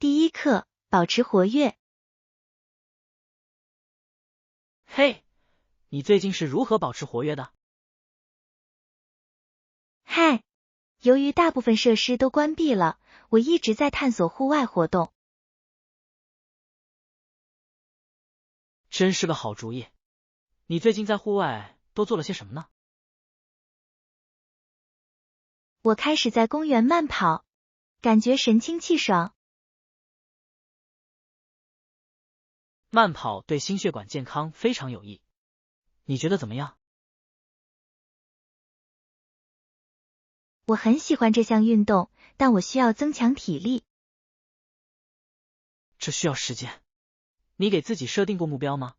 第一课，保持活跃。嘿，你最近是如何保持活跃的？嗨，由于大部分设施都关闭了，我一直在探索户外活动。真是个好主意。你最近在户外都做了些什么呢？我开始在公园慢跑，感觉神清气爽。慢跑对心血管健康非常有益，你觉得怎么样？我很喜欢这项运动，但我需要增强体力。这需要时间。你给自己设定过目标吗？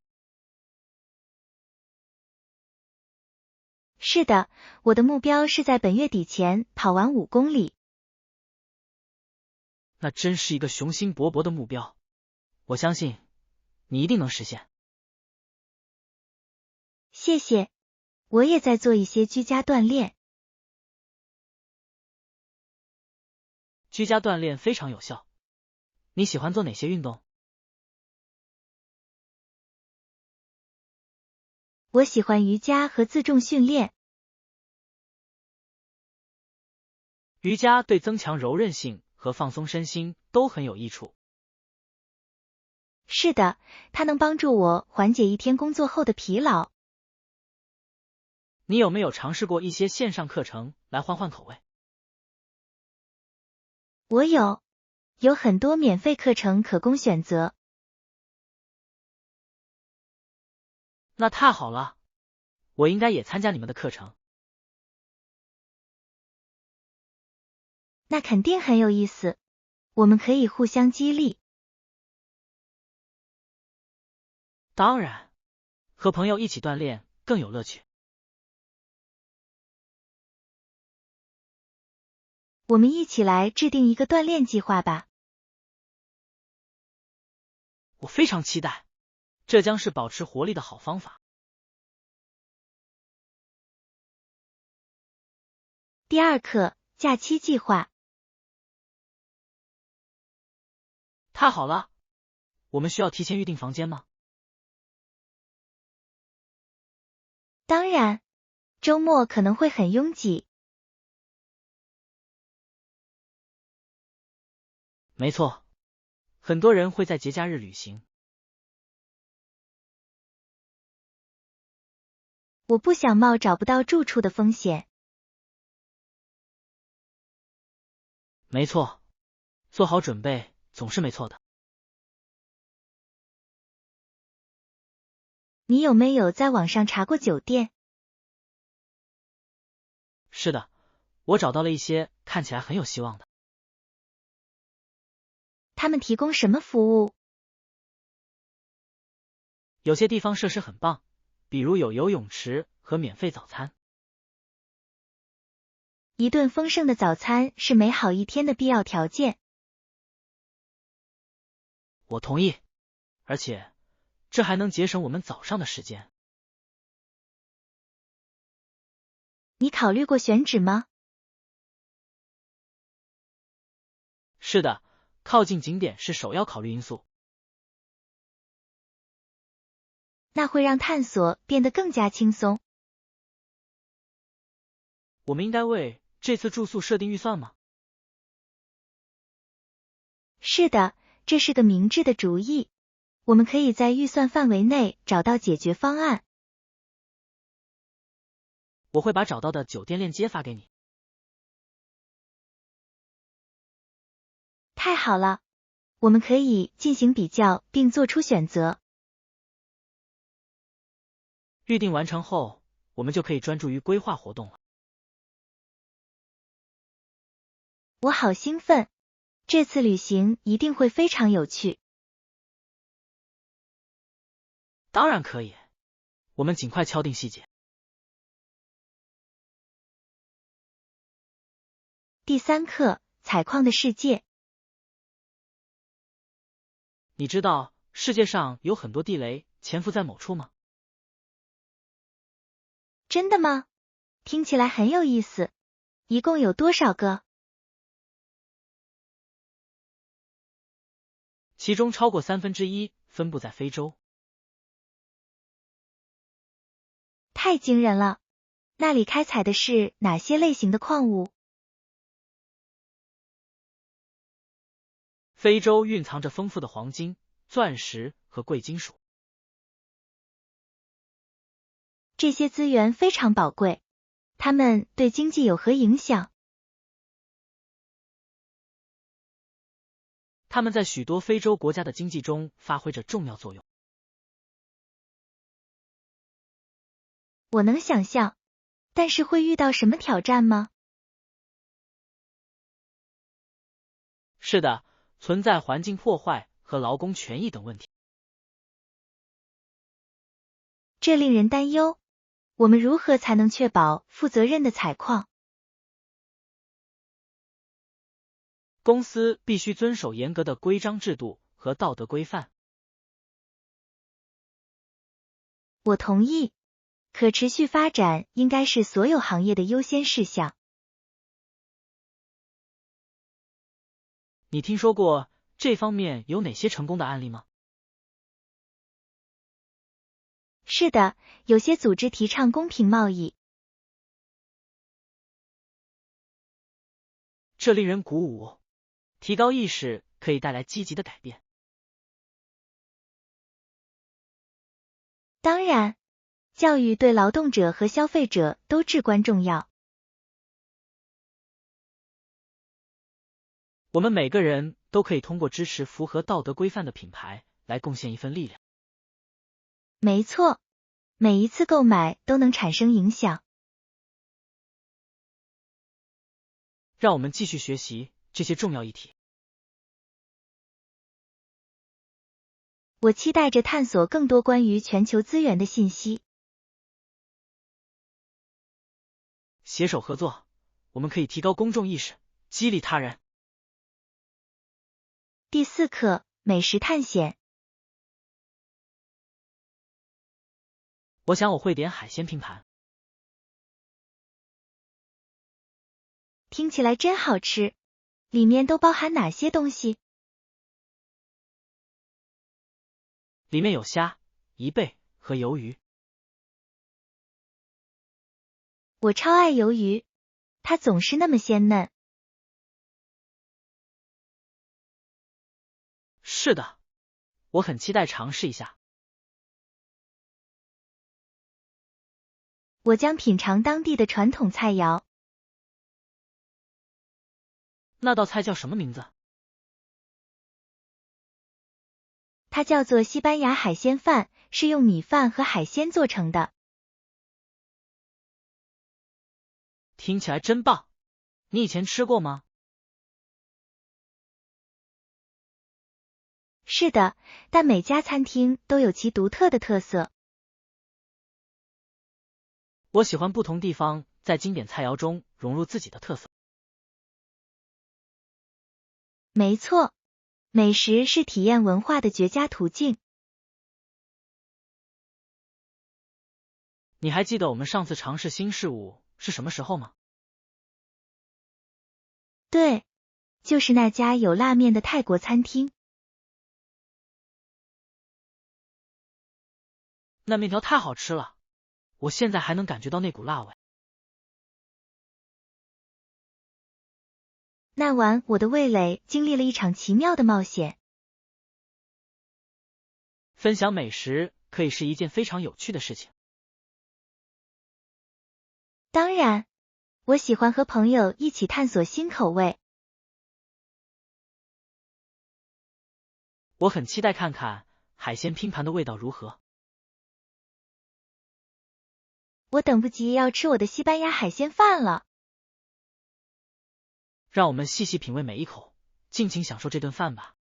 是的，我的目标是在本月底前跑完5公里。那真是一个雄心勃勃的目标，我相信你一定能实现。谢谢，我也在做一些居家锻炼。居家锻炼非常有效。你喜欢做哪些运动？我喜欢瑜伽和自重训练。瑜伽对增强柔韧性和放松身心都很有益处。是的，它能帮助我缓解一天工作后的疲劳。你有没有尝试过一些线上课程来换换口味？我有很多免费课程可供选择。那太好了，我应该也参加你们的课程。那肯定很有意思，我们可以互相激励。当然，和朋友一起锻炼更有乐趣。我们一起来制定一个锻炼计划吧。我非常期待，这将是保持活力的好方法。第二课，假期计划。太好了，我们需要提前预订房间吗？当然，周末可能会很拥挤。没错，很多人会在节假日旅行。我不想冒找不到住处的风险。没错，做好准备总是没错的。你有没有在网上查过酒店？是的，我找到了一些看起来很有希望的。他们提供什么服务？有些地方设施很棒，比如有游泳池和免费早餐。一顿丰盛的早餐是美好一天的必要条件。我同意，而且这还能节省我们早上的时间。你考虑过选址吗？是的，靠近景点是首要考虑因素。那会让探索变得更加轻松。我们应该为这次住宿设定预算吗？是的，这是个明智的主意。我们可以在预算范围内找到解决方案。我会把找到的酒店链接发给你。太好了，我们可以进行比较并做出选择。预定完成后，我们就可以专注于规划活动了。我好兴奋，这次旅行一定会非常有趣。当然可以，我们尽快敲定细节。第三课，采矿的世界。你知道世界上有很多地雷潜伏在某处吗？真的吗？听起来很有意思。一共有多少个？其中超过1/3分布在非洲。太惊人了！那里开采的是哪些类型的矿物？非洲蕴藏着丰富的黄金、钻石和贵金属。这些资源非常宝贵，它们对经济有何影响？它们在许多非洲国家的经济中发挥着重要作用。我能想象，但是会遇到什么挑战吗？是的，存在环境破坏和劳工权益等问题。这令人担忧。我们如何才能确保负责任的采矿？公司必须遵守严格的规章制度和道德规范。我同意，可持续发展应该是所有行业的优先事项。你听说过这方面有哪些成功的案例吗？是的，有些组织提倡公平贸易。这令人鼓舞，提高意识可以带来积极的改变。当然，教育对劳动者和消费者都至关重要。我们每个人都可以通过支持符合道德规范的品牌来贡献一份力量。没错，每一次购买都能产生影响。让我们继续学习这些重要议题。我期待着探索更多关于全球资源的信息。携手合作，我们可以提高公众意识，激励他人。第4课：美食探险。我想我会点海鲜拼盘。听起来真好吃，里面都包含哪些东西？里面有虾、贻贝和鱿鱼。我超爱鱿鱼，它总是那么鲜嫩。是的，我很期待尝试一下。我将品尝当地的传统菜肴。那道菜叫什么名字？它叫做西班牙海鲜饭，是用米饭和海鲜做成的。听起来真棒！你以前吃过吗？是的，但每家餐厅都有其独特的特色。我喜欢不同地方在经典菜肴中融入自己的特色。没错，美食是体验文化的绝佳途径。你还记得我们上次尝试新事物是什么时候吗？对，就是那家有拉面的泰国餐厅。那面条太好吃了，我现在还能感觉到那股辣味。那晚我的味蕾经历了一场奇妙的冒险。分享美食可以是一件非常有趣的事情。当然，我喜欢和朋友一起探索新口味。我很期待看看海鲜拼盘的味道如何。我等不及要吃我的西班牙海鲜饭了。让我们细细品味每一口，尽情享受这顿饭吧。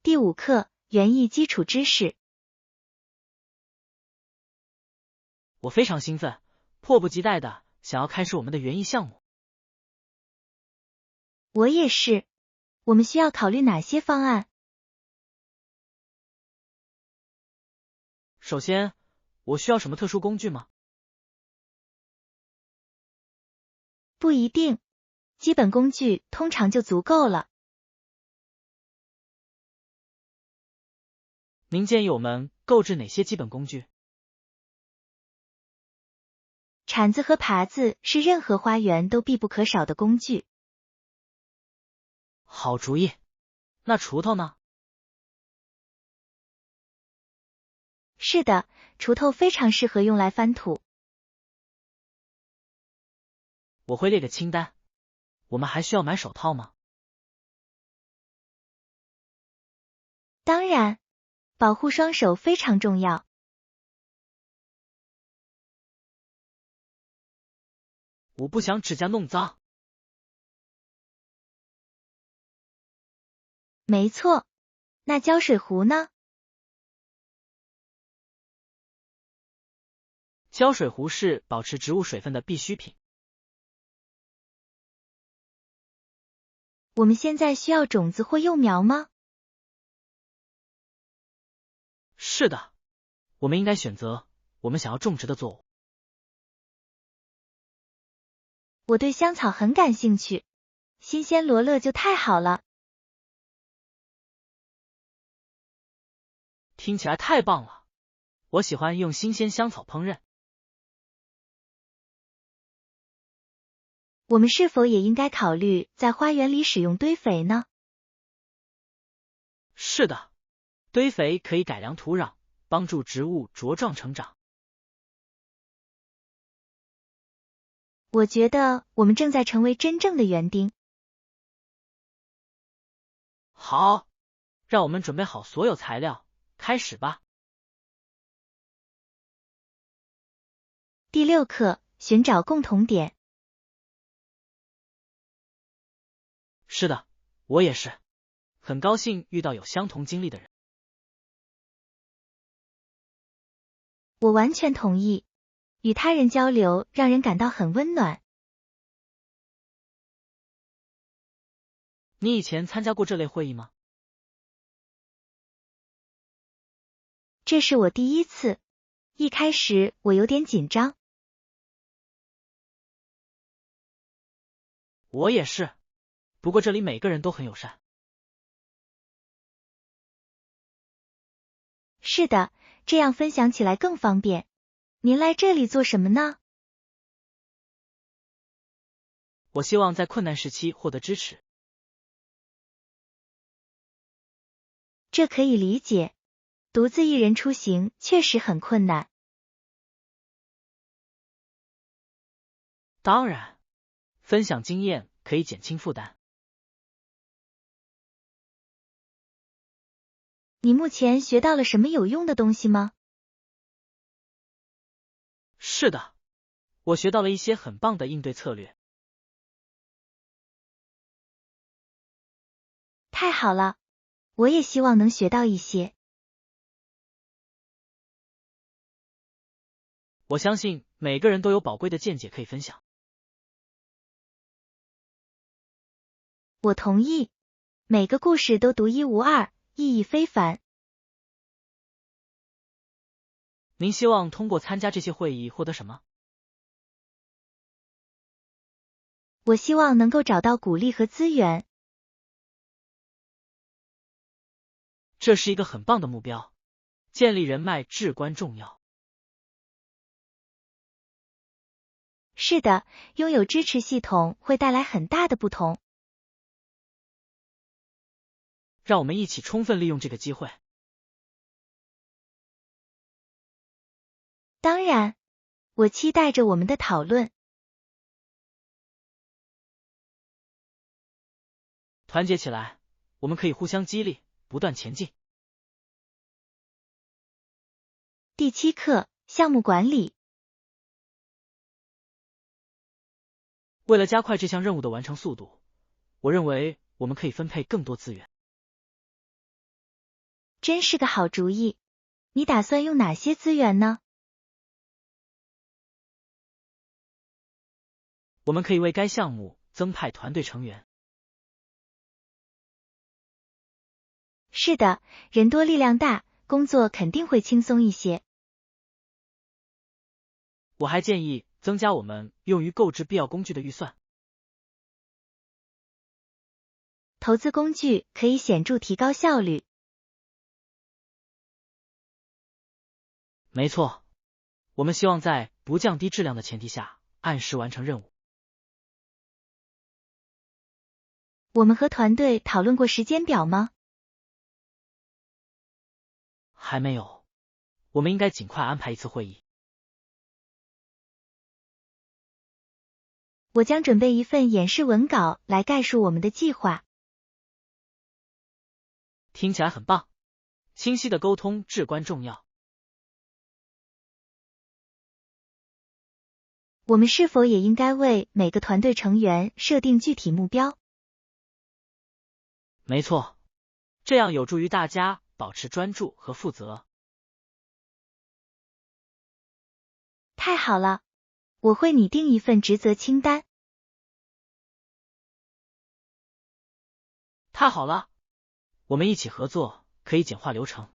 第5课：园艺基础知识。我非常兴奋，迫不及待的想要开始我们的园艺项目。我也是。我们需要考虑哪些方案？首先，我需要什么特殊工具吗？不一定，基本工具通常就足够了。您建议我们购置哪些基本工具？铲子和耙子是任何花园都必不可少的工具。好主意。那锄头呢？是的，锄头非常适合用来翻土。我会列个清单。我们还需要买手套吗？当然，保护双手非常重要。我不想指甲弄脏。没错，那胶水壶呢？胶水壶是保持植物水分的必需品。我们现在需要种子或幼苗吗？是的，我们应该选择我们想要种植的作物。我对香草很感兴趣，新鲜罗勒就太好了。听起来太棒了，我喜欢用新鲜香草烹饪。我们是否也应该考虑在花园里使用堆肥呢？是的，堆肥可以改良土壤，帮助植物茁壮成长。我觉得我们正在成为真正的园丁。好，让我们准备好所有材料，开始吧。第6课，寻找共同点。是的，我也是。很高兴遇到有相同经历的人。我完全同意，与他人交流让人感到很温暖。你以前参加过这类会议吗？这是我第一次，一开始我有点紧张。我也是，不过这里每个人都很友善。是的，这样分享起来更方便。您来这里做什么呢？我希望在困难时期获得支持。这可以理解，独自一人出行确实很困难。当然，分享经验可以减轻负担。你目前学到了什么有用的东西吗？是的，我学到了一些很棒的应对策略。太好了，我也希望能学到一些。我相信每个人都有宝贵的见解可以分享。我同意，每个故事都独一无二，意义非凡。您希望通过参加这些会议获得什么？我希望能够找到鼓励和资源。这是一个很棒的目标，建立人脉至关重要。是的，拥有支持系统会带来很大的不同。让我们一起充分利用这个机会。当然，我期待着我们的讨论。团结起来，我们可以互相激励，不断前进。第7课，项目管理。为了加快这项任务的完成速度，我认为我们可以分配更多资源。真是个好主意。你打算用哪些资源呢？我们可以为该项目增派团队成员。是的，人多力量大，工作肯定会轻松一些。我还建议增加我们用于购置必要工具的预算。投资工具可以显著提高效率。没错，我们希望在不降低质量的前提下，按时完成任务。我们和团队讨论过时间表吗？还没有，我们应该尽快安排一次会议。我将准备一份演示文稿来概述我们的计划。听起来很棒，清晰的沟通至关重要。我们是否也应该为每个团队成员设定具体目标？没错，这样有助于大家保持专注和负责。太好了，我会拟定一份职责清单。太好了，我们一起合作可以简化流程。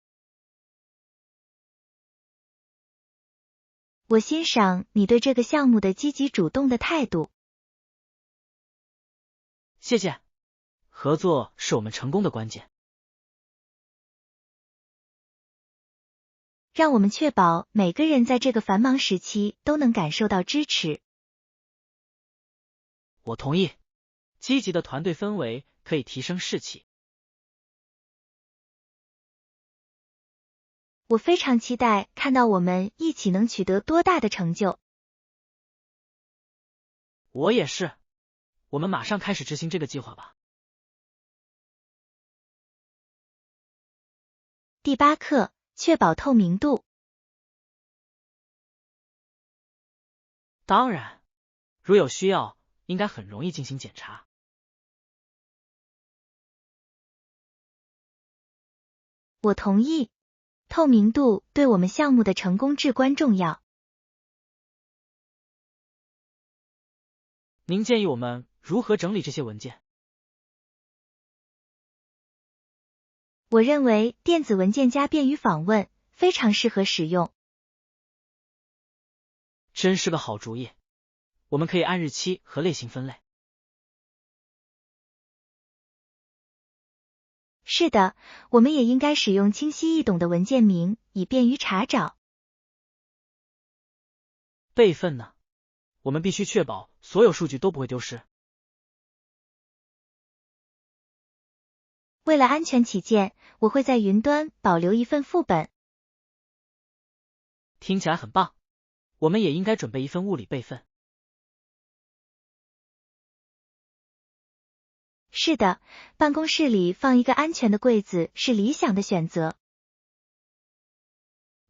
我欣赏你对这个项目的积极主动的态度。谢谢，合作是我们成功的关键。让我们确保每个人在这个繁忙时期都能感受到支持。我同意，积极的团队氛围可以提升士气。我非常期待看到我们一起能取得多大的成就。我也是，我们马上开始执行这个计划吧。第8课，确保透明度。当然，如有需要，应该很容易进行检查。我同意，透明度对我们项目的成功至关重要。您建议我们如何整理这些文件？我认为电子文件夹便于访问，非常适合使用。真是个好主意，我们可以按日期和类型分类。是的，我们也应该使用清晰易懂的文件名，以便于查找。备份呢？我们必须确保所有数据都不会丢失。为了安全起见，我会在云端保留一份副本。听起来很棒，我们也应该准备一份物理备份。是的，办公室里放一个安全的柜子是理想的选择。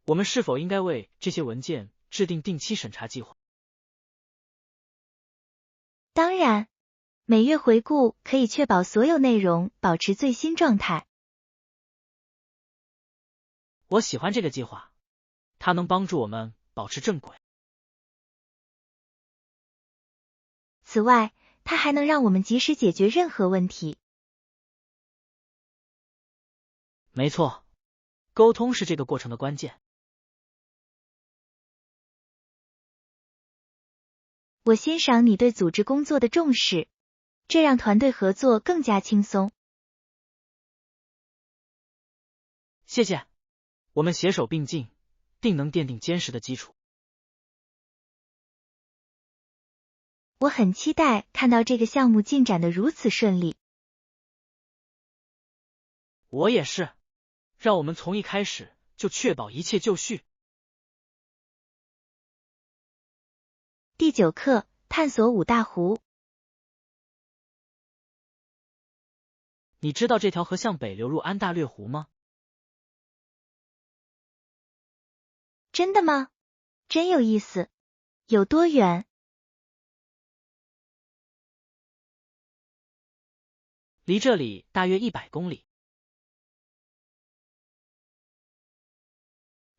我们是否应该为这些文件制定定期审查计划？当然，每月回顾可以确保所有内容保持最新状态。我喜欢这个计划，它能帮助我们保持正轨。此外，它还能让我们及时解决任何问题。没错，沟通是这个过程的关键。我欣赏你对组织工作的重视，这让团队合作更加轻松。谢谢，我们携手并进，定能奠定坚实的基础。我很期待看到这个项目进展得如此顺利。我也是，让我们从一开始就确保一切就绪。第9课，探索五大湖。你知道这条河向北流入安大略湖吗？真的吗？真有意思。有多远？离这里大约100公里。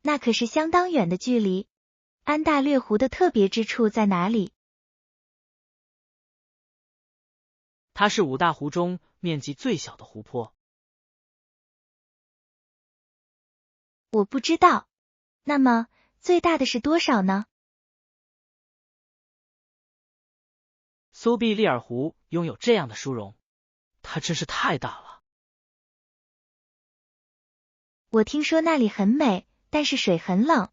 那可是相当远的距离。安大略湖的特别之处在哪里？它是5大湖中面积最小的湖泊。我不知道。那么，最大的是多少呢？苏必利尔湖拥有这样的殊荣，它真是太大了。我听说那里很美，但是水很冷。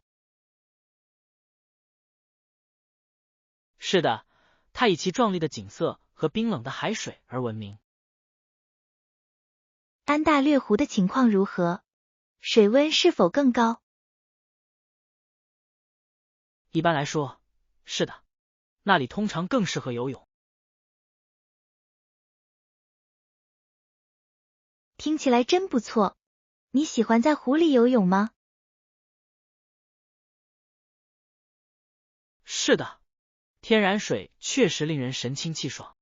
是的，它以其壮丽的景色和冰冷的海水而闻名。安大略湖的情况如何？水温是否更高？一般来说，是的，那里通常更适合游泳。听起来真不错。你喜欢在湖里游泳吗？是的，天然水确实令人神清气爽。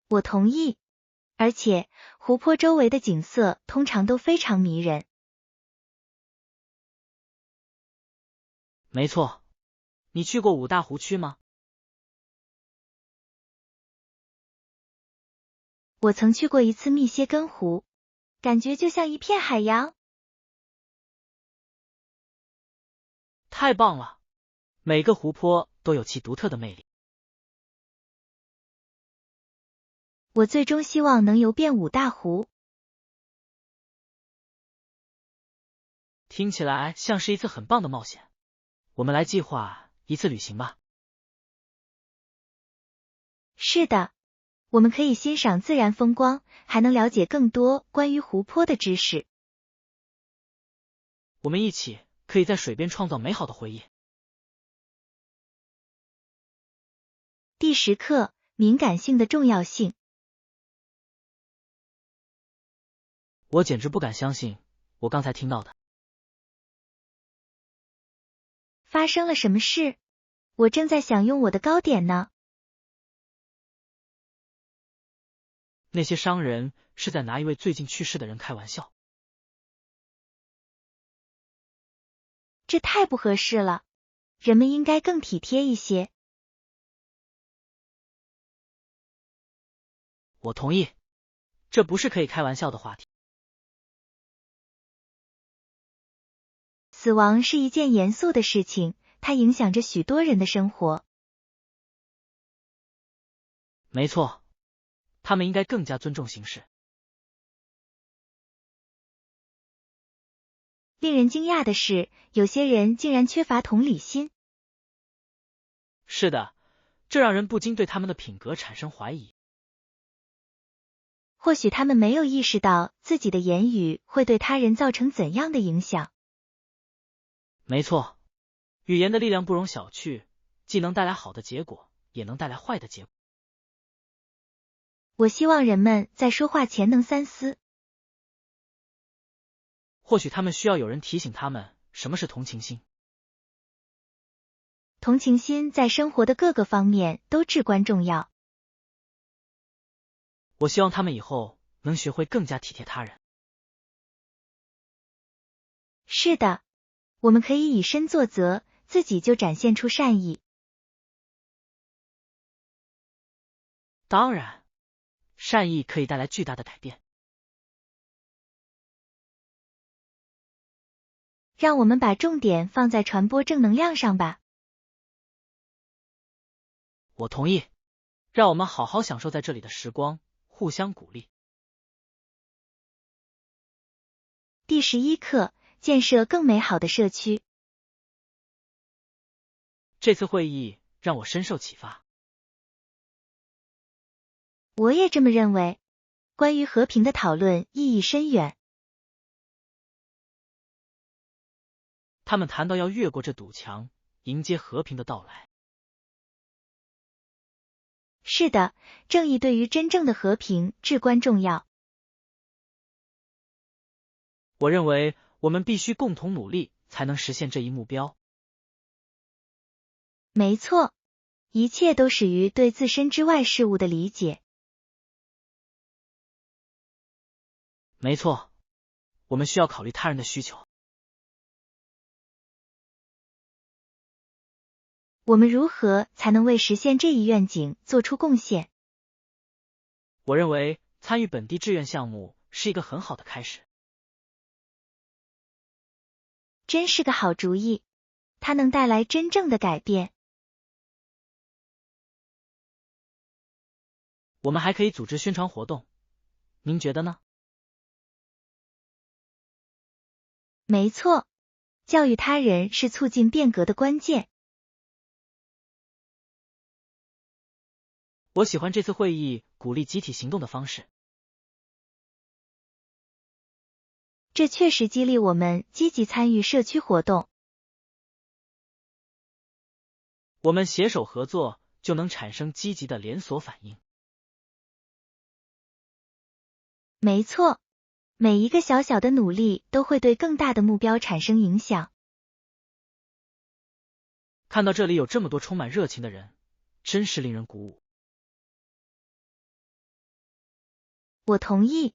我同意，而且湖泊周围的景色通常都非常迷人。没错，你去过五大湖区吗？我曾去过一次密歇根湖，感觉就像一片海洋。太棒了，每个湖泊都有其独特的魅力。我最终希望能游遍五大湖。听起来像是一次很棒的冒险，我们来计划一次旅行吧。是的，我们可以欣赏自然风光，还能了解更多关于湖泊的知识。我们一起可以在水边创造美好的回忆。第10课：敏感性的重要性。我简直不敢相信我刚才听到的。发生了什么事？我正在享用我的糕点呢。那些商人是在拿一位最近去世的人开玩笑。这太不合适了，人们应该更体贴一些。我同意，这不是可以开玩笑的话题。死亡是一件严肃的事情，它影响着许多人的生活。没错，他们应该更加尊重形式。令人惊讶的是，有些人竟然缺乏同理心。是的，这让人不禁对他们的品格产生怀疑。或许他们没有意识到自己的言语会对他人造成怎样的影响。没错，语言的力量不容小觑，既能带来好的结果，也能带来坏的结果。我希望人们在说话前能三思。或许他们需要有人提醒他们什么是同情心。同情心在生活的各个方面都至关重要。我希望他们以后能学会更加体贴他人。是的，我们可以以身作则，自己就展现出善意。当然，善意可以带来巨大的改变。让我们把重点放在传播正能量上吧。我同意，让我们好好享受在这里的时光，互相鼓励。第11课：建设更美好的社区。这次会议让我深受启发。我也这么认为。关于和平的讨论意义深远。他们谈到要越过这堵墙，迎接和平的到来。是的，正义对于真正的和平至关重要。我认为我们必须共同努力，才能实现这一目标。没错，一切都始于对自身之外事物的理解。没错，我们需要考虑他人的需求。我们如何才能为实现这一愿景做出贡献？我认为参与本地志愿项目是一个很好的开始。真是个好主意，它能带来真正的改变。我们还可以组织宣传活动，您觉得呢？没错，教育他人是促进变革的关键。我喜欢这次会议鼓励集体行动的方式。这确实激励我们积极参与社区活动。我们携手合作，就能产生积极的连锁反应。没错，每一个小小的努力都会对更大的目标产生影响。看到这里有这么多充满热情的人，真是令人鼓舞。我同意，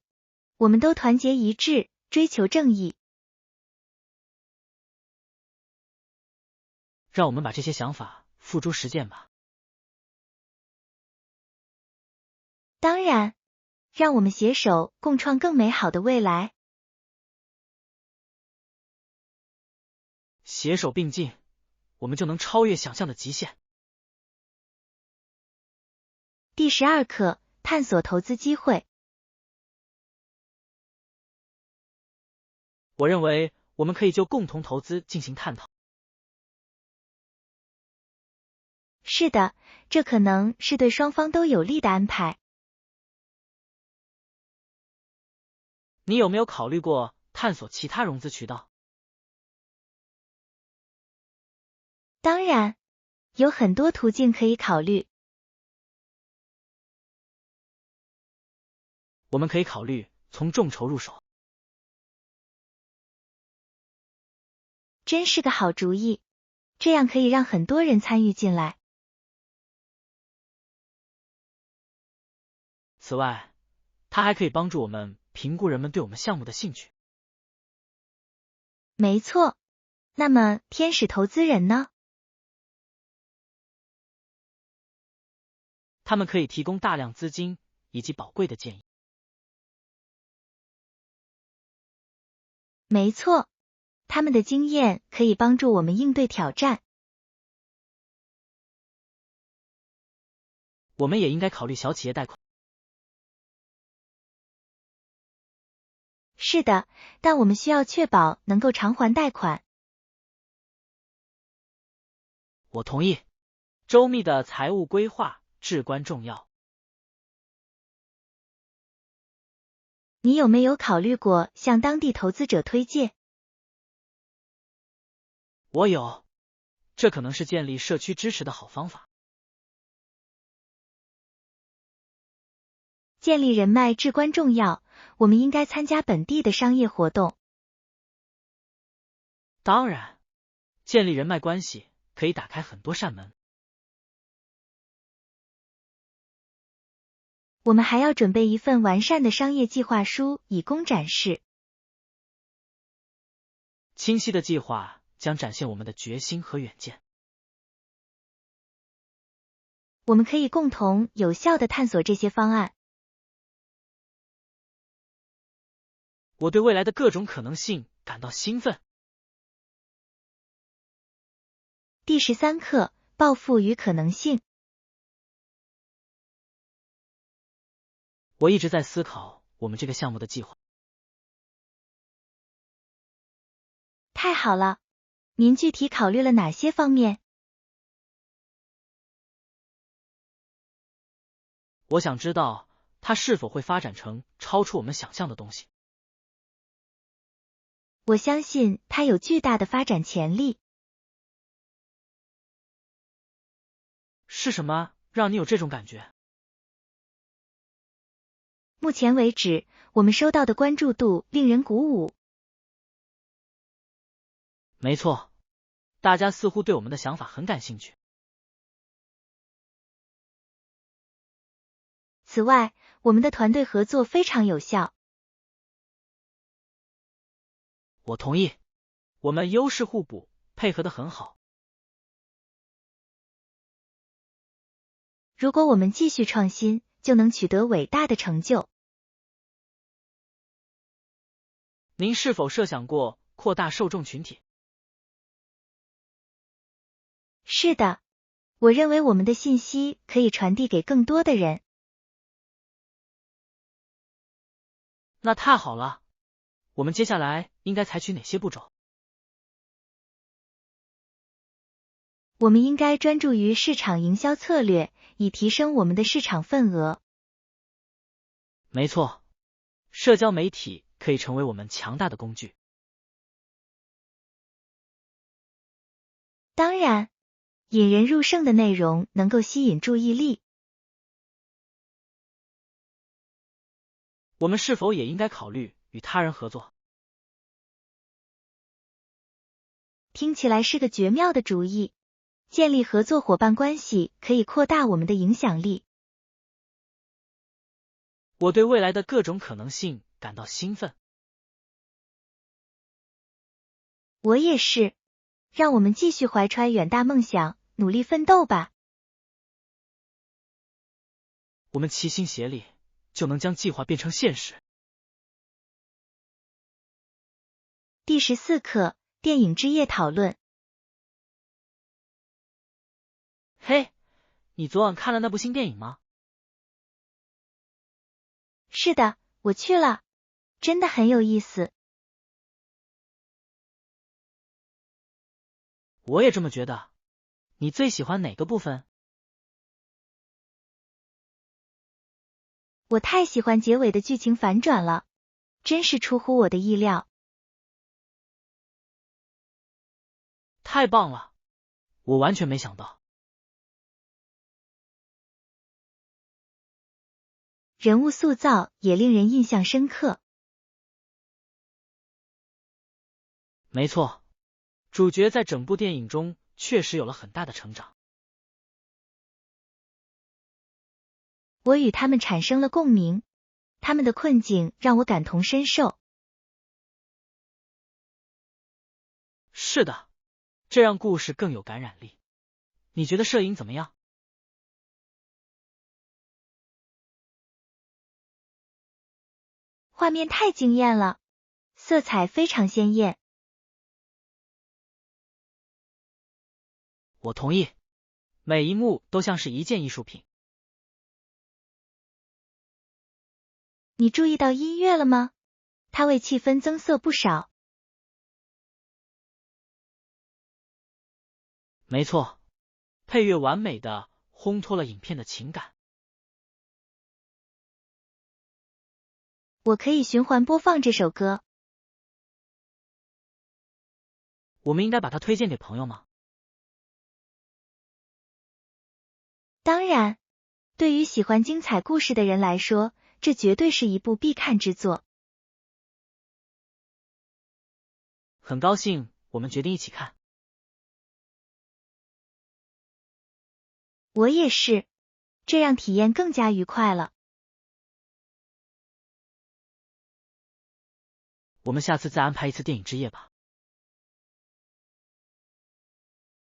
我们都团结一致，追求正义。让我们把这些想法付诸实践吧。当然，让我们携手共创更美好的未来。携手并进，我们就能超越想象的极限。第12课，探索投资机会。我认为我们可以就共同投资进行探讨。是的，这可能是对双方都有利的安排。你有没有考虑过探索其他融资渠道？当然，有很多途径可以考虑。我们可以考虑从众筹入手。真是个好主意，这样可以让很多人参与进来。此外，它还可以帮助我们评估人们对我们项目的兴趣。没错，那么天使投资人呢？他们可以提供大量资金以及宝贵的建议。没错，他们的经验可以帮助我们应对挑战。我们也应该考虑小企业贷款。是的，但我们需要确保能够偿还贷款。我同意，周密的财务规划至关重要。你有没有考虑过向当地投资者推介？我有，这可能是建立社区支持的好方法。建立人脉至关重要，我们应该参加本地的商业活动。当然，建立人脉关系可以打开很多扇门。我们还要准备一份完善的商业计划书以供展示。清晰的计划将展现我们的决心和远见。我们可以共同有效地探索这些方案。我对未来的各种可能性感到兴奋。第13课，抱负与可能性。我一直在思考我们这个项目的计划。太好了，您具体考虑了哪些方面？我想知道它是否会发展成超出我们想象的东西。我相信它有巨大的发展潜力。是什么让你有这种感觉？目前为止，我们收到的关注度令人鼓舞。没错，大家似乎对我们的想法很感兴趣。此外，我们的团队合作非常有效。我同意，我们优势互补，配合得很好。如果我们继续创新，就能取得伟大的成就。您是否设想过扩大受众群体？是的，我认为我们的信息可以传递给更多的人。那太好了，我们接下来应该采取哪些步骤？我们应该专注于市场营销策略，以提升我们的市场份额。没错，社交媒体可以成为我们强大的工具。当然，引人入胜的内容能够吸引注意力。我们是否也应该考虑与他人合作？听起来是个绝妙的主意。建立合作伙伴关系可以扩大我们的影响力。我对未来的各种可能性感到兴奋。我也是。让我们继续怀揣远大梦想，努力奋斗吧。我们齐心协力，就能将计划变成现实。第14课，电影之夜讨论。嘿，你昨晚看了那部新电影吗？是的，我去了，真的很有意思。我也这么觉得。你最喜欢哪个部分？我太喜欢结尾的剧情反转了，真是出乎我的意料。太棒了，我完全没想到。人物塑造也令人印象深刻。没错，主角在整部电影中确实有了很大的成长。我与他们产生了共鸣，他们的困境让我感同身受。是的，这让故事更有感染力。你觉得摄影怎么样？画面太惊艳了，色彩非常鲜艳。我同意，每一幕都像是一件艺术品。你注意到音乐了吗？它为气氛增色不少。没错，配乐完美的烘托了影片的情感。我可以循环播放这首歌。我们应该把它推荐给朋友吗？当然，对于喜欢精彩故事的人来说，这绝对是一部必看之作。很高兴我们决定一起看。我也是，这让体验更加愉快了。我们下次再安排一次电影之夜吧。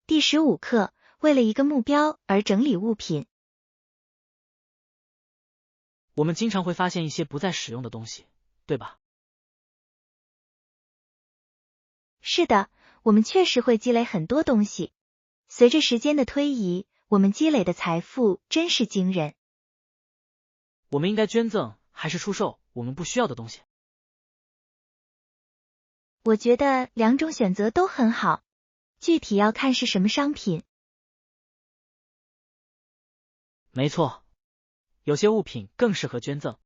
第15课，为了一个目标而整理物品。我们经常会发现一些不再使用的东西，对吧？是的，我们确实会积累很多东西。随着时间的推移，我们积累的财富真是惊人。我们应该捐赠还是出售我们不需要的东西？我觉得两种选择都很好，具体要看是什么商品。没错，有些物品更适合捐赠。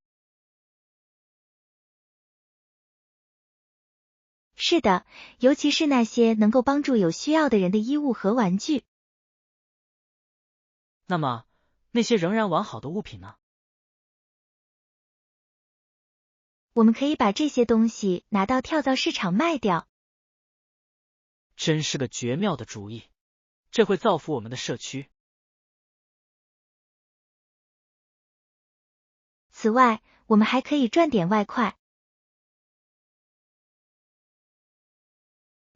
是的，尤其是那些能够帮助有需要的人的衣物和玩具。那么，那些仍然完好的物品呢？我们可以把这些东西拿到跳蚤市场卖掉。真是个绝妙的主意，这会造福我们的社区。此外，我们还可以赚点外快。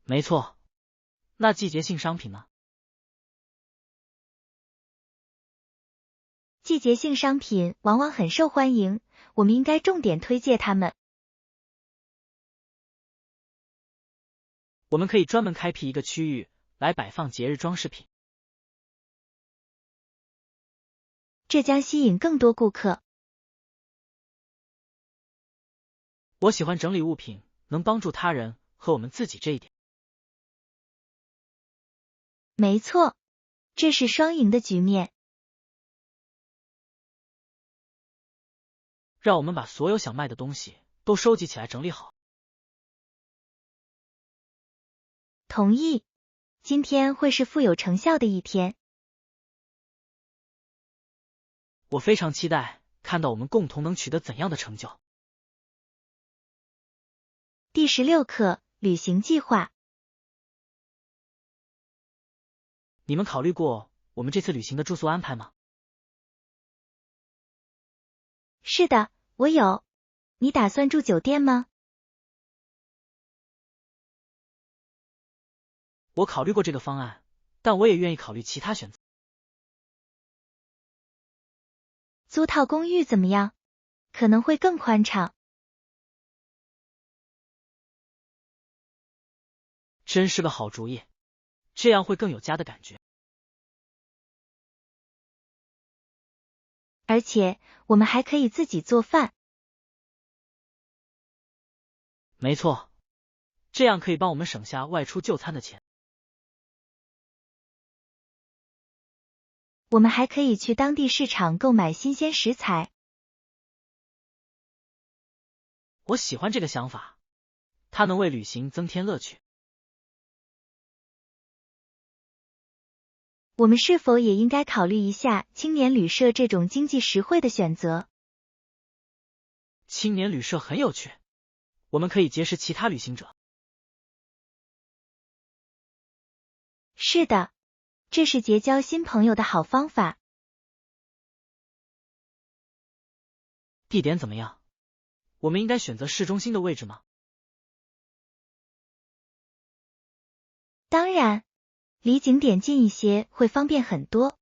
没错，那季节性商品呢？季节性商品往往很受欢迎，我们应该重点推介它们。我们可以专门开辟一个区域来摆放节日装饰品，这将吸引更多顾客。我喜欢整理物品能帮助他人和我们自己这一点。没错，这是双赢的局面。让我们把所有想卖的东西都收集起来整理好。同意，今天会是富有成效的一天。我非常期待看到我们共同能取得怎样的成就。第16课，旅行计划。你们考虑过我们这次旅行的住宿安排吗？是的，我有。你打算住酒店吗？我考虑过这个方案，但我也愿意考虑其他选择。租套公寓怎么样？可能会更宽敞。真是个好主意，这样会更有家的感觉。而且我们还可以自己做饭。没错，这样可以帮我们省下外出就餐的钱。我们还可以去当地市场购买新鲜食材。我喜欢这个想法，它能为旅行增添乐趣。我们是否也应该考虑一下青年旅社这种经济实惠的选择？青年旅社很有趣，我们可以结识其他旅行者。是的，这是结交新朋友的好方法。地点怎么样？我们应该选择市中心的位置吗？当然，离景点近一些会方便很多。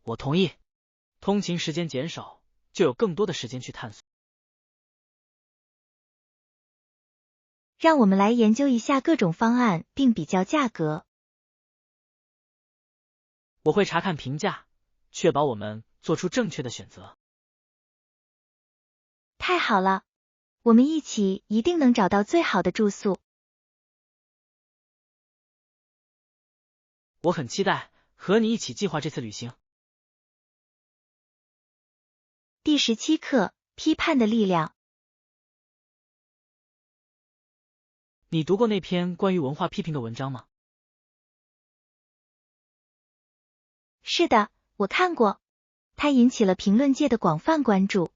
我同意，通勤时间减少，就有更多的时间去探索。让我们来研究一下各种方案，并比较价格。我会查看评价，确保我们做出正确的选择。太好了，我们一起一定能找到最好的住宿。我很期待和你一起计划这次旅行。第17课，批判的力量。你读过那篇关于文化批评的文章吗？是的，我看过，它引起了评论界的广泛关注。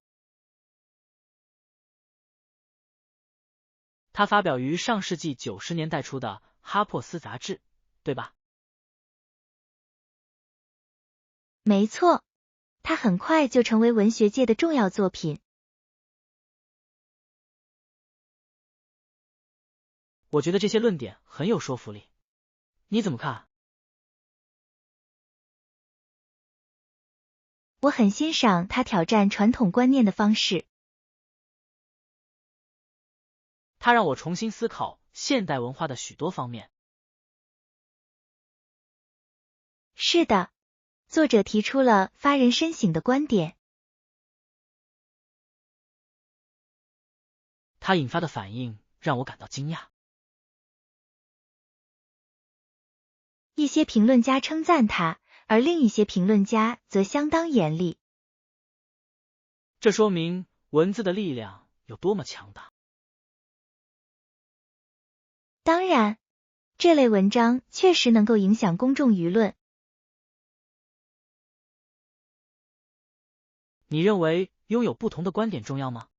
它发表于上世纪90年代初的《哈珀斯》杂志，对吧？没错，它很快就成为文学界的重要作品。我觉得这些论点很有说服力，你怎么看？我很欣赏他挑战传统观念的方式。它让我重新思考现代文化的许多方面。是的，作者提出了发人深省的观点。它引发的反应让我感到惊讶。一些评论家称赞他，而另一些评论家则相当严厉。这说明文字的力量有多么强大。当然，这类文章确实能够影响公众舆论。你认为拥有不同的观点重要吗？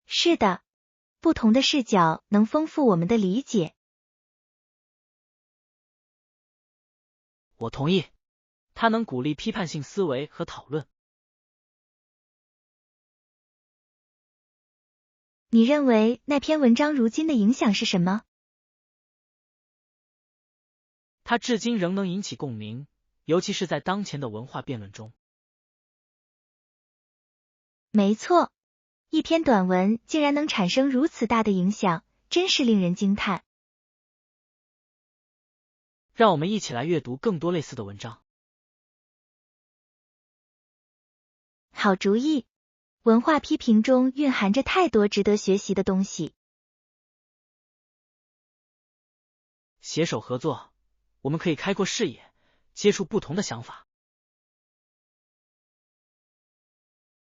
是的，不同的视角能丰富我们的理解。我同意，它能鼓励批判性思维和讨论。你认为那篇文章如今的影响是什么？它至今仍能引起共鸣，尤其是在当前的文化辩论中。没错，一篇短文竟然能产生如此大的影响，真是令人惊叹。让我们一起来阅读更多类似的文章。好主意，文化批评中蕴含着太多值得学习的东西。携手合作，我们可以开阔视野，接触不同的想法。